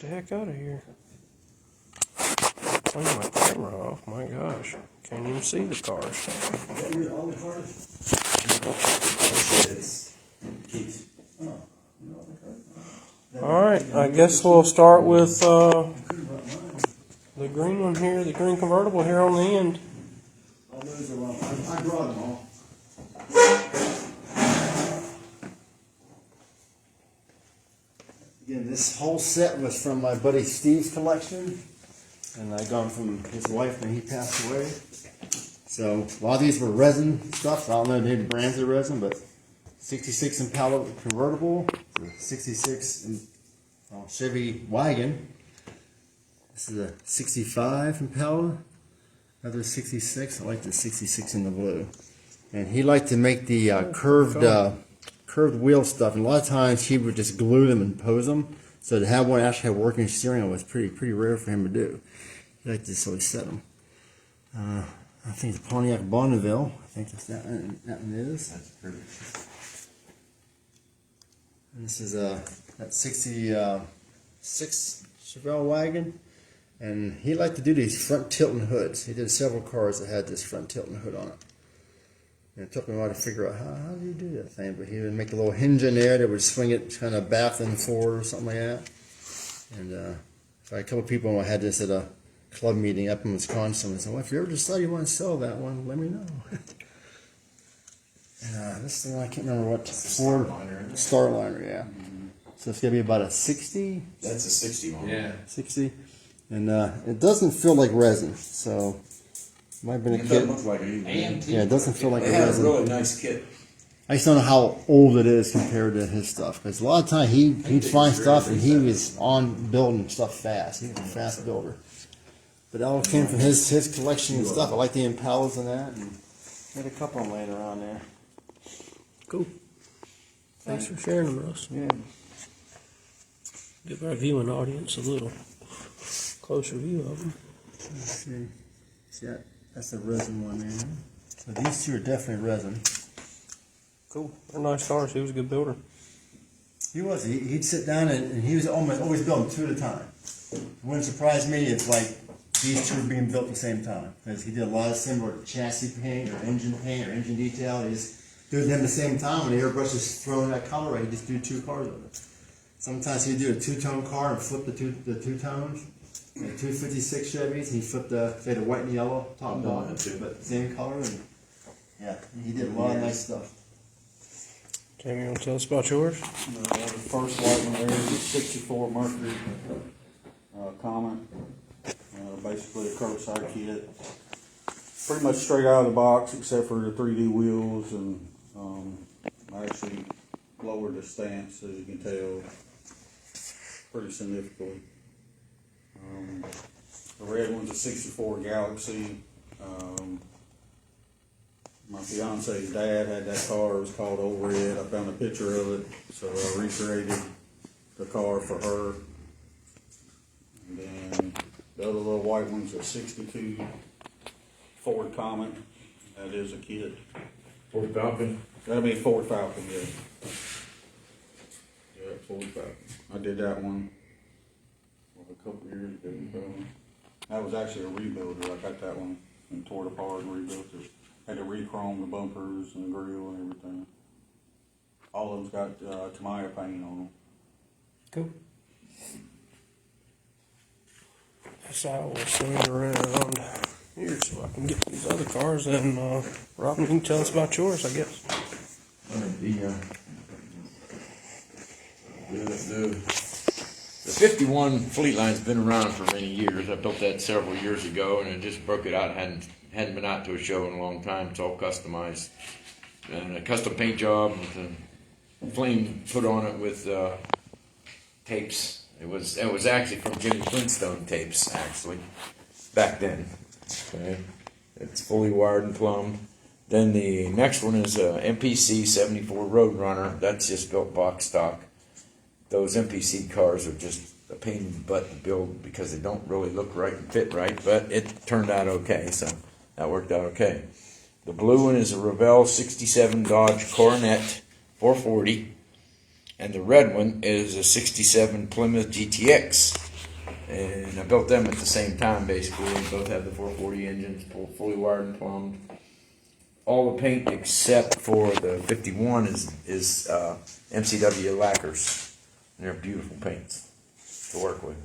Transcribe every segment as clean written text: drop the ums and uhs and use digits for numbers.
the heck out of here. Turn my camera off. My gosh. Can't even see the cars. All the cars? Alright, I guess we'll start with the green one here, the green convertible here on the end. All those are wrong. I brought them all. Again, this whole set was from my buddy Steve's collection, and I got them from his wife when he passed away. So a lot of these were resin stuff. I don't know the brands of resin, but 66 Impala convertible, 66 Chevy wagon. This is a 65 Impala, another 66. I like the 66 in the blue. And he liked to make the curved wheel stuff, and a lot of times he would just glue them and pose them. So to have one actually have working steering wheel was pretty rare for him to do. He liked to just always set them. I think it's Pontiac Bonneville. I think that's that one is. That's pretty. And this is that 66 Chevelle wagon, and he liked to do these front tilting hoods. He did several cars that had this front tilting hood on it. And it took me a while to figure out how do you do that thing, but he would make a little hinge in there that would swing it kind of back and forward or something like that. And I had a couple people who had this at a club meeting up in Wisconsin and said, well, if you ever decide you want to sell that one, let me know. And this is the one, I can't remember what, Ford Starliner, yeah. So it's going to be about a 60? That's a 60 one. Yeah. 60. And it doesn't feel like resin, so it might have been a It kit. doesn't look like it either. Yeah, it doesn't feel like They a had a resin. really nice kit. I just don't know how old it is compared to his stuff. Because a lot of time he'd find stuff and he was on building stuff fast. He was a fast builder. But it all came from his collection and stuff. I like the Impalas and that. And had a couple of them laying around there. Cool. Thanks for sharing them, Russ. Yeah. Give our viewing audience a little closer view of them. Let's see. See that? That's the resin one there. So these two are definitely resin. Cool. They're nice cars. He was a good builder. He was. He'd sit down and he was always building two at a time. It wouldn't surprise me if like these two were being built at the same time, because he did a lot of similar chassis paint or engine detail. He just do them at the same time. When the airbrush is throwing that color, he'd just do two cars with it. Sometimes he'd do a two-tone car and flip the two tones. Like 256 Chevys, he flipped the white and yellow top and bottom, but same color. And yeah, he did a lot of nice stuff. Jamie, you want to tell us about yours? The first white one there is a 64 Mercury Comet. Basically a curbside kit. Pretty much straight out of the box except for the 3D wheels, and I actually lowered the stance, as you can tell, pretty significantly. The red one's a 64 Galaxy. My fiance's dad had that car. It was called Old Red. I found a picture of it, so I recreated the car for her. And then the other little white one's a 62 Ford Comet. That is a kit. Ford Falcon. That'll be Ford Falcon, yeah. Yeah, Ford Falcon. I did that one a couple years ago. That was actually a rebuilder. I got that one and tore it apart and rebuilt it. Had to re-chrome the bumpers and the grill and everything. All of them's got Tamiya paint on them. Cool. Guess I will swing around here so I can get these other cars, and Robin, you can tell us about yours, I guess. The 51 Fleetline's been around for many years. I built that several years ago, and it just broke it out. Hadn't been out to a show in a long time. It's all customized, and a custom paint job with a flame put on it with tapes. It was actually from Jimmy Flintstone tapes, actually, back then. Okay, it's fully wired and plumbed. Then the next one is a MPC 74 Roadrunner. That's just built box stock. Those MPC cars are just a pain in the butt to build because they don't really look right and fit right, but it turned out okay, so that worked out okay. The blue one is a Revell 67 Dodge Coronet 440, and the red one is a 67 Plymouth GTX and I built them at the same time. Basically, they both have the 440 engines, fully wired and plumbed. All the paint except for the 51 is MCW lacquers. And they're beautiful paints to work with.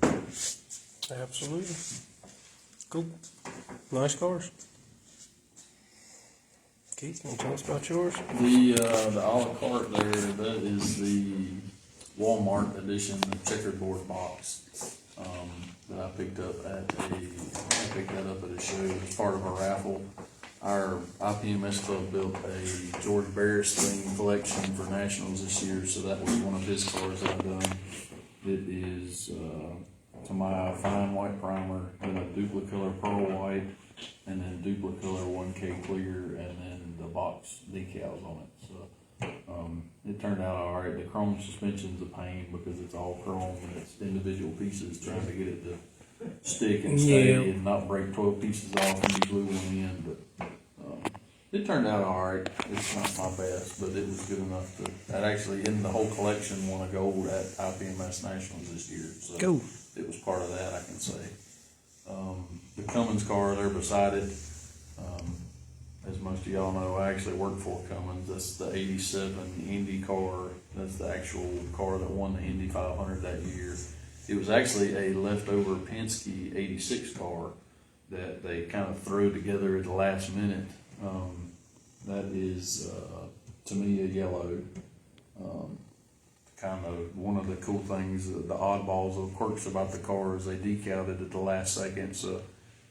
Absolutely. Cool. Nice cars. Keith, can you tell us about yours? The a la carte there, that is the Walmart edition, the checkerboard box, that I picked up I picked that up at a show as part of a raffle. Our IPMS club built a George Beresling collection for nationals this year, so that was one of his cars that I done. It is, to my fine white primer, then a duplicolor pearl white, and then duplicolor 1K clear, and then the box decals on it. So it turned out all right. The chrome suspension's a pain because it's all chrome and it's individual pieces trying to get it to stick and stay and not break 12 pieces off when you glue one in. But it turned out all right. It's not my best, but it was good enough to. That actually in the whole collection won a gold at IPMS Nationals this year. So Cool. it was part of that, I can say. The Cummins car there beside it, as most of y'all know, I actually worked for Cummins. That's the 87 Indy car. That's the actual car that won the Indy 500 that year. It was actually a leftover Penske 86 car that they kind of threw together at the last minute. That is, to me, a yellow. Kind of one of the cool things, the oddballs or quirks about the car is they decaled it at the last second. So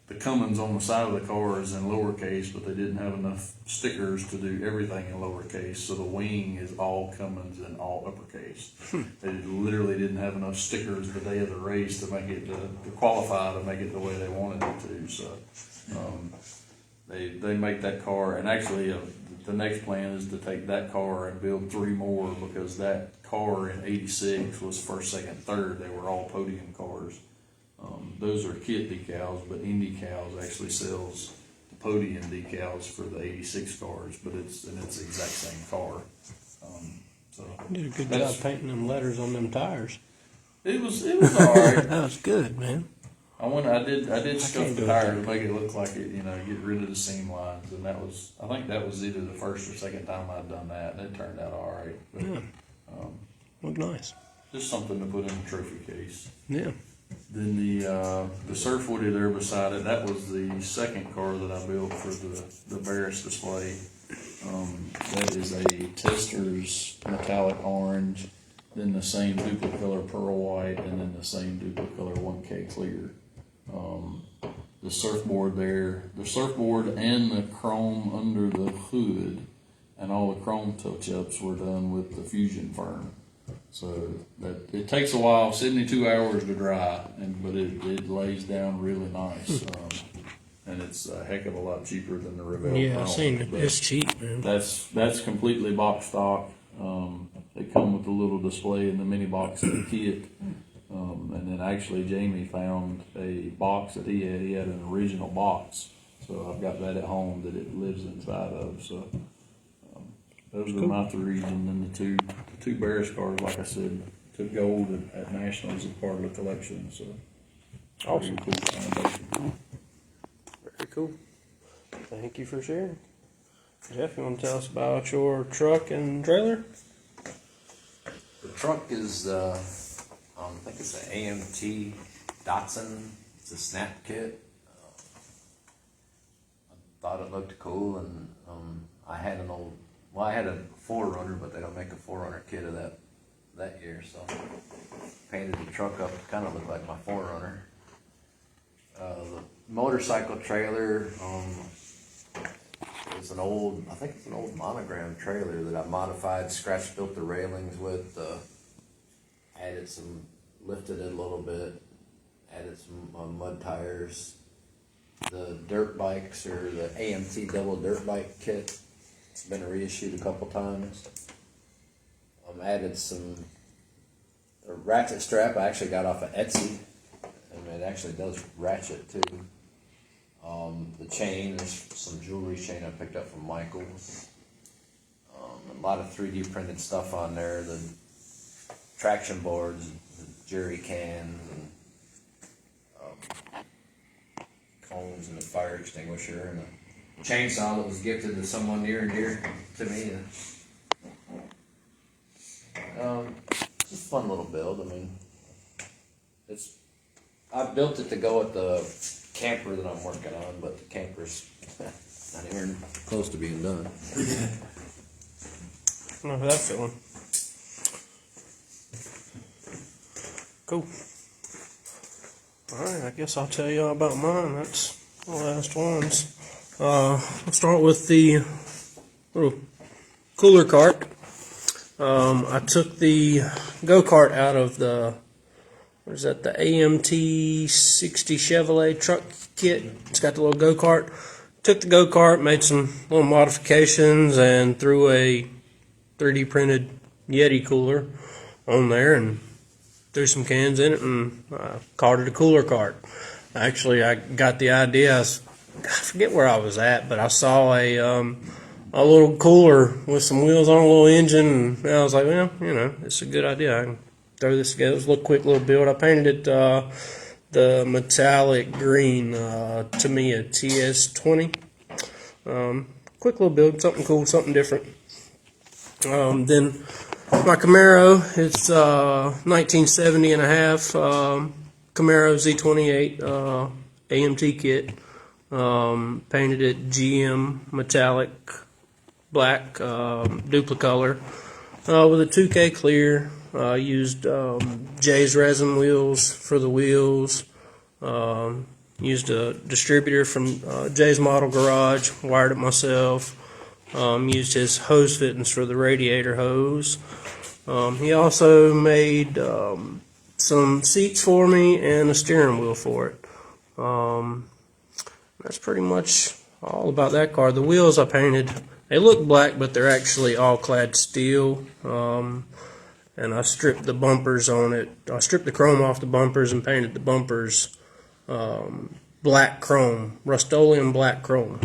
the Cummins on the side of the car is in lowercase, but they didn't have enough stickers to do everything in lowercase. So the wing is all Cummins and all uppercase. They literally didn't have enough stickers the day of the race to make it to qualify to make it the way they wanted it to. So they make that car, and actually the next plan is to take that car and build 3 more because that car in '86 was first, second, third. They were all podium cars. Those are kit decals, but Indy Cows actually sells the podium decals for the '86 cars, but it's the exact same car. So You did a good That's- job painting them letters on them tires. it was all right. That was good, man. I did scuff can't the do it tire that to make it look like it, get rid of the seam lines, and I think that was either the first or second time I'd done that, and it turned out all right. But, Yeah. Looked nice. just something to put in the trophy case. Yeah. Then the Surf Woody there beside it, that was the second car that I built for the Barris display. That is a Testors metallic orange, then the same duplicolor pearl white, and then the same duplicolor 1K clear. The surfboard there, the surfboard and the chrome under the hood, and all the chrome touch-ups were done with the Fusion firm. So that it takes a while, 72 hours to dry, but it lays down really nice. And it's a heck of a lot cheaper than the Revell Yeah, chrome. I've seen it. But It's cheap, man. that's completely box stock. They come with a little display in the mini box of the kit. And then actually Jamie found a box that he had. He had an original box. So I've got that at home that it lives inside of. So those are my 3, and then the two Barris cars, like I said, took gold at Nationals as part of the collection. So Awesome. pretty cool foundation. Very cool. Thank you for sharing. Jeff, you want to tell us about your truck and trailer? The truck is, I think it's an AMT Datsun. It's a snap kit. I thought it looked cool, and I had I had a 4Runner, but they don't make a 4Runner kit of that year, so painted the truck up to kind of look like my 4Runner. The motorcycle trailer, it's an old, I think it's an old Monogram trailer that I modified, scratch built the railings with, added some, lifted it a little bit, added some mud tires. The dirt bikes, or the AMT double dirt bike kit, it's been reissued a couple times. Added some ratchet strap I actually got off of Etsy, and it actually does ratchet too. The chain, there's some jewelry chain I picked up from Michael's. A lot of 3D printed stuff on there, the traction boards, the jerry cans, and hose and a fire extinguisher and a chainsaw that was gifted to someone near and dear to me. It's a fun little build. I mean, I built it to go with the camper that I'm working on, but the camper's not even close to being done. I know how that feeling. Cool. Alright, I guess I'll tell you all about mine. That's the last ones. I'll start with the little cooler cart. I took the go-kart out of the, what is that, the AMT 60 Chevrolet truck kit. It's got the little go-kart. Took the go-kart, made some little modifications, and threw a 3D printed Yeti cooler on there and threw some cans in it and called it a cooler cart. Actually, I got the idea. I forget where I was at, but I saw a little cooler with some wheels on a little engine, and I was like, well, it's a good idea. I can throw this together. It was a little quick little build. I painted it the metallic green Tamiya TS20. Quick little build, something cool, something different. Then my Camaro, it's 1970 and a half Camaro Z28 AMT kit. Painted it GM metallic black duplicolor with a 2K clear. Used Jay's resin wheels for the wheels. Used a distributor from Jay's Model Garage. Wired it myself. Used his hose fittings for the radiator hose. He also made some seats for me and a steering wheel for it. That's pretty much all about that car. The wheels I painted, they look black, but they're actually all clad steel. And I stripped the bumpers on it. I stripped the chrome off the bumpers and painted the bumpers black chrome, Rust-Oleum black chrome.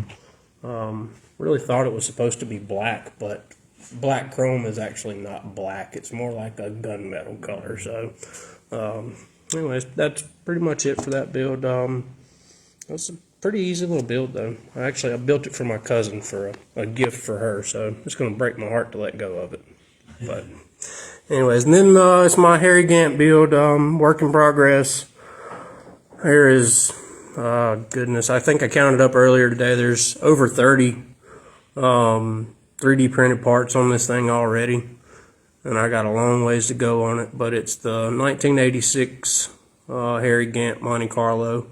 Really thought it was supposed to be black, but black chrome is actually not black. It's more like a gunmetal color. So, anyways, that's pretty much it for that build. That's a pretty easy little build, though. I built it for my cousin for a gift for her, so it's going to break my heart to let go of it. But, anyways, and then it's my Harry Gant build, work in progress. There is, goodness, I think I counted up earlier today. There's over 30 3D printed parts on this thing already, and I got a long ways to go on it, but it's the 1986 Harry Gant Monte Carlo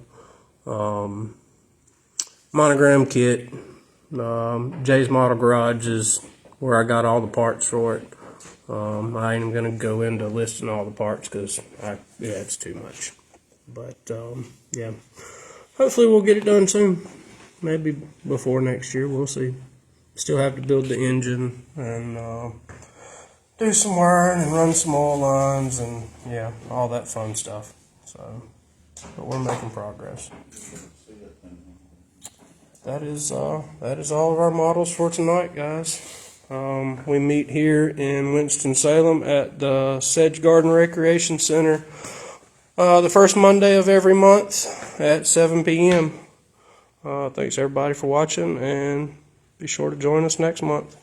monogram kit. Jay's Model Garage is where I got all the parts for it. I ain't going to go into listing all the parts because it's too much. But yeah, hopefully we'll get it done soon. Maybe before next year, we'll see. Still have to build the engine and do some wiring and run some oil lines and yeah, all that fun stuff. So, but we're making progress. That is all of our models for tonight, guys. We meet here in Winston-Salem at the Sedge Garden Recreation Center the first Monday of every month at 7 p.m. Thanks everybody for watching, and be sure to join us next month.